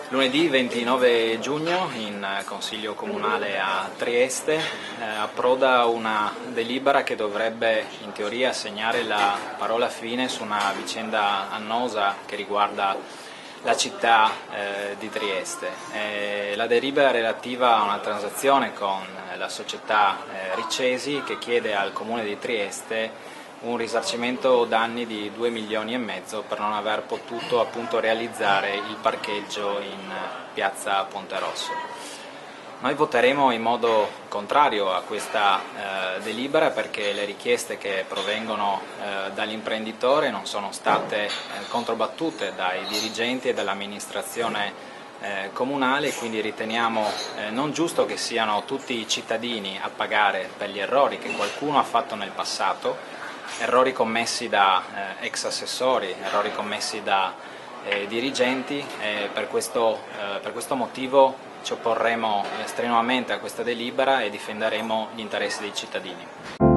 Lunedì 29 giugno in Consiglio Comunale a Trieste approda una delibera che dovrebbe in teoria segnare la parola fine su una vicenda annosa che riguarda la città di Trieste. La delibera è relativa a una transazione con la società Ricesi che chiede al Comune di Trieste un risarcimento danni di 2,5 milioni per non aver potuto appunto realizzare il parcheggio in piazza Ponte Rosso. Noi voteremo in modo contrario a questa delibera perché le richieste che provengono dall'imprenditore non sono state controbattute dai dirigenti e dall'amministrazione comunale, e quindi riteniamo non giusto che siano tutti i cittadini a pagare per gli errori che qualcuno ha fatto nel passato, errori commessi da ex assessori, errori commessi da dirigenti. Per questo motivo ci opporremo strenuamente a questa delibera e difenderemo gli interessi dei cittadini.